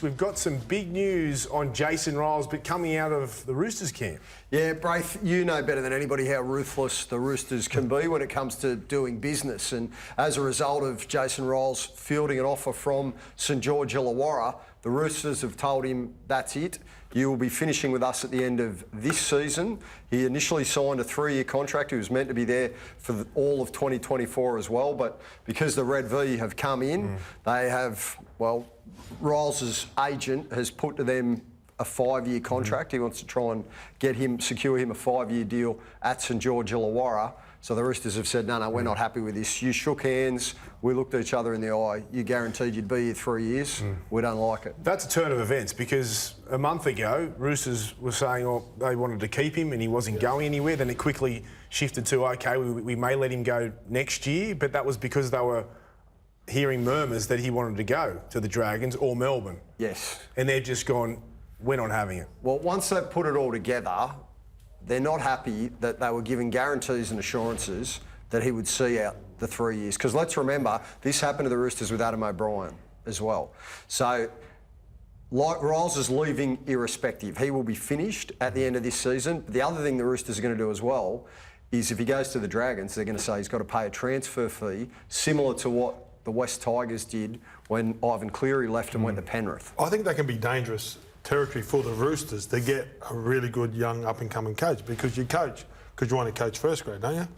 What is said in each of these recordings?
we've got some big news on Jason Ryles, but coming out of the Roosters camp. Yeah, Braith, you know better than anybody how ruthless the Roosters can be when it comes to doing business. And as a result of Jason Ryles fielding an offer from St George Illawarra, the Roosters have told him, that's it. You will be finishing with us at the end of this season. He initially signed a 3-year contract. He was meant to be there for all of 2024 as well. But because the Red V have come in, they have, well, Ryles' agent has put to them a 5-year contract. He wants to try and secure him a 5-year deal at St George Illawarra. So the Roosters have said, no, we're not happy with this. You shook hands, we looked at each other in the eye, you guaranteed you'd be here 3 years, we don't like it. That's a turn of events, because a month ago, Roosters were saying they wanted to keep him and he wasn't going anywhere. Then it quickly shifted to, OK, we may let him go next year, but that was because they were hearing murmurs that he wanted to go to the Dragons or Melbourne. Yes. And they've just gone, we're not having it. Well, once they've put it all together, they're not happy that they were given guarantees and assurances that he would see out the 3 years. Because let's remember, this happened to the Roosters with Adam O'Brien as well. So, like, Ryles is leaving irrespective. He will be finished at the end of this season. But the other thing the Roosters are going to do as well is if he goes to the Dragons, they're going to say he's got to pay a transfer fee similar to what the West Tigers did when Ivan Cleary left and went to Penrith. I think that can be dangerous territory for the Roosters to get a really good young up-and-coming coach, because you coach because you want to coach first grade, don't you?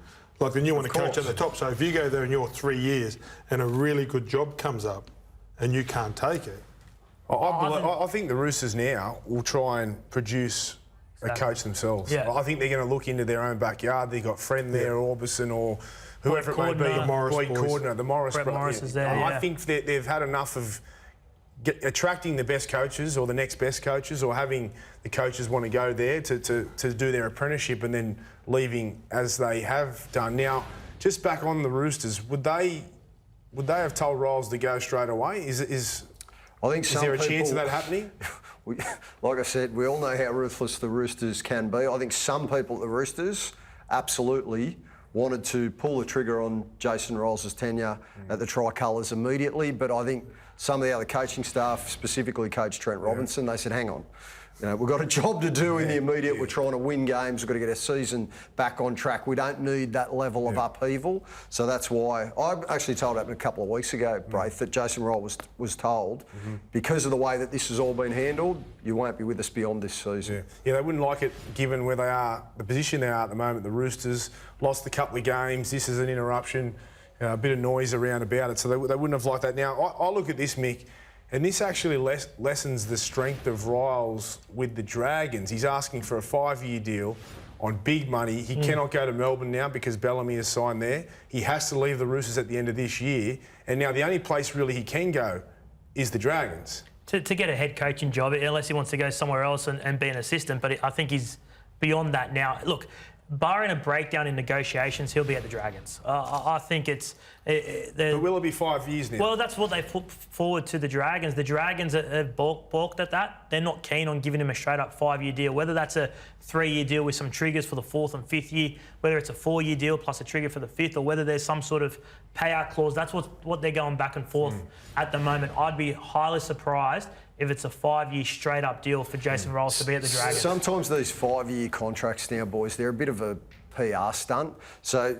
Like, then you want to coach at the top. So if you go there in your 3 years and a really good job comes up and you can't take it. I think the Roosters now will try and produce a coach themselves. Yeah. I think they're going to look into their own backyard. They've got Friend there, Orbison, or whoever it may be. The Morris Boyd boys. Cordner, the Morris. Brett Morris is there, I think they've had enough of attracting the best coaches or the next best coaches, or having the coaches want to go there to do their apprenticeship and then leaving as they have done. Now, just back on the Roosters, would they have told Ryles to go straight away? I think is there a chance of that happening? Like I said, we all know how ruthless the Roosters can be. I think some people at the Roosters absolutely wanted to pull the trigger on Jason Ryles' tenure at the Tricolours immediately, but I think some of the other coaching staff, specifically Coach Trent Robinson, they said, hang on, we've got a job to do in the immediate. We're trying to win games. We've got to get our season back on track. We don't need that level of upheaval. So that's why I actually told him a couple of weeks ago, Braith, that Jason Ryles was told, because of the way that this has all been handled, you won't be with us beyond this season. Yeah, they wouldn't like it given where they are, the position they are at the moment. The Roosters lost a couple of games. This is an interruption. A bit of noise around about it, so they wouldn't have liked that. Now, I look at this, Mick, and this actually lessens the strength of Ryles with the Dragons. He's asking for a 5-year deal on big money. He cannot go to Melbourne now because Bellamy is signed there. He has to leave the Roosters at the end of this year, and now the only place really he can go is the Dragons. To get a head coaching job, unless he wants to go somewhere else and be an assistant, but I think he's beyond that now. Look, barring a breakdown in negotiations, he'll be at the Dragons. I think it's... But will it be 5 years now? Well, that's what they put forward to the Dragons. The Dragons have balked at that. They're not keen on giving him a straight-up 5-year deal, whether that's a 3-year deal with some triggers for the 4th and 5th year, whether it's a 4-year deal plus a trigger for the 5th, or whether there's some sort of payout clause. That's what they're going back and forth at the moment. I'd be highly surprised if it's a 5-year straight-up deal for Jason Ryles to be at the Dragons. Sometimes these 5-year contracts now, boys, they're a bit of a PR stunt. So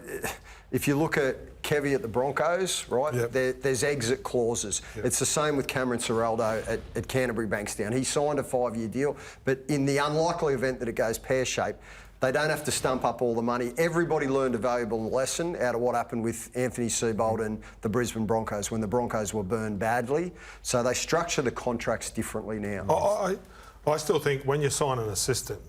if you look at Kevy at the Broncos, right, there's exit clauses. It's the same with Cameron Ciraldo at Canterbury Bankstown. He signed a 5-year deal, but in the unlikely event that it goes pear-shaped, they don't have to stump up all the money. Everybody learned a valuable lesson out of what happened with Anthony Seibold and the Brisbane Broncos when the Broncos were burned badly. So they structure the contracts differently now. I still think when you sign an assistant,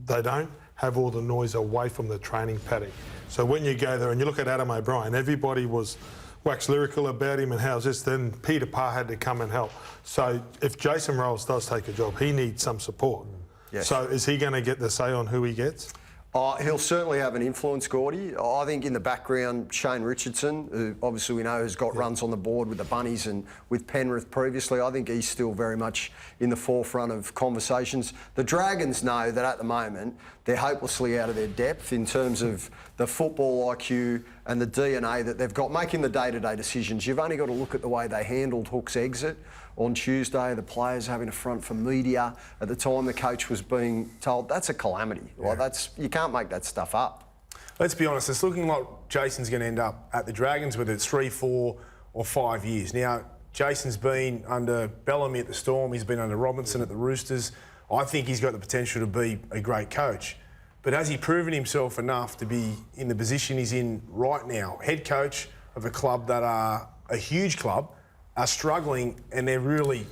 they don't have all the noise away from the training paddock. So when you go there and you look at Adam O'Brien, everybody was wax lyrical about him and how's this, then Peter Parr had to come and help. So if Jason Ryles does take a job, he needs some support. Yes. So is he going to get the say on who he gets? He'll certainly have an influence, Gordy. I think in the background, Shane Richardson, who obviously we know has got runs on the board with the Bunnies and with Penrith previously, I think he's still very much in the forefront of conversations. The Dragons know that at the moment they're hopelessly out of their depth in terms of the football IQ and the DNA that they've got making the day-to-day decisions. You've only got to look at the way they handled Hook's exit on Tuesday, the players having a front for media. At the time, the coach was being told that's a calamity. Like you can't make that stuff up. Let's be honest, it's looking like Jason's going to end up at the Dragons, whether it's 3, 4 or 5 years. Now, Jason's been under Bellamy at the Storm, he's been under Robinson at the Roosters. I think he's got the potential to be a great coach. But has he proven himself enough to be in the position he's in right now? Head coach of a club that are a huge club, are struggling and they're really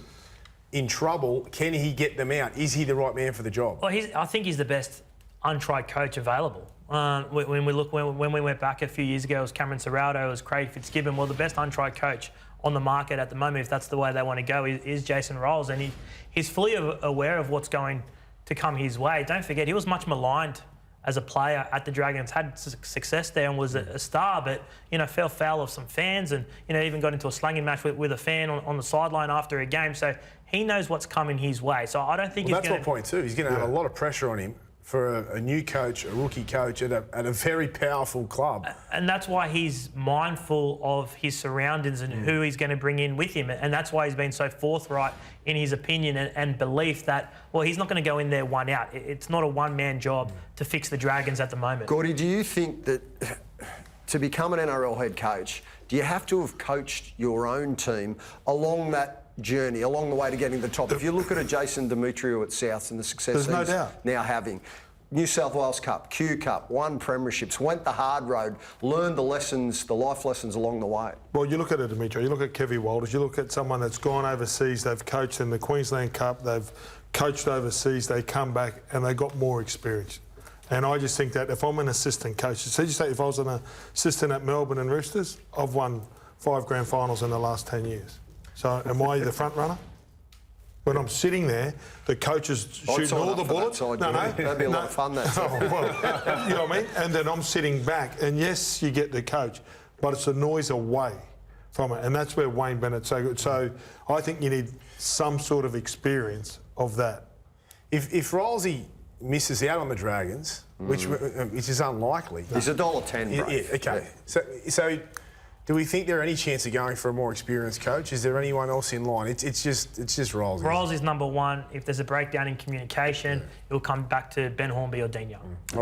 in trouble. Can he get them out? Is he the right man for the job? Well, I think he's the best untried coach available. When we went back a few years ago, it was Cameron Serrato, it was Craig Fitzgibbon. Well, the best untried coach on the market at the moment, if that's the way they want to go, is Jason Rolls, and he's fully aware of what's going to come his way. Don't forget, he was much maligned as a player at the Dragons, had success there and was a star, but, fell foul of some fans and, even got into a slanging match with a fan on the sideline after a game. So he knows what's coming his way. So I don't think he's going to... That's my point too. He's going to have a lot of pressure on him for a new coach, a rookie coach at a very powerful club. And that's why he's mindful of his surroundings and who he's going to bring in with him. And that's why he's been so forthright in his opinion and belief that, well, he's not going to go in there one out. It's not a one-man job to fix the Dragons at the moment. Gordy, do you think that to become an NRL head coach, do you have to have coached your own team along that journey, along the way to getting to the top? If you look at a Jason Demetriou at Souths and the success There's no he's doubt. now having, New South Wales Cup, Q Cup, won premierships, went the hard road, learned the lessons, the life lessons along the way. Well, you look at it, Dimitri, you look at Kevy Walters, you look at someone that's gone overseas, they've coached in the Queensland Cup, they've coached overseas, they come back and they got more experience. And I just think that if I'm an assistant coach, so you say if I was an assistant at Melbourne and Roosters, I've won 5 grand finals in the last 10 years. So am I the front runner? When I'm sitting there, the coach is shooting all the bullets. That'd be a lot of fun, that. Oh, well, you know what I mean? And then I'm sitting back, and yes, you get the coach, but it's a noise away from it, and that's where Wayne Bennett's so good. So I think you need some sort of experience of that. If Rolsey misses out on the Dragons, which is unlikely. He's $1.10, bro. Yeah, okay. So do we think there are any chance of going for a more experienced coach? Is there anyone else in line? It's just Rolsey. Rolls is number one. If there's a breakdown in communication, it'll come back to Ben Hornby or Dean Young.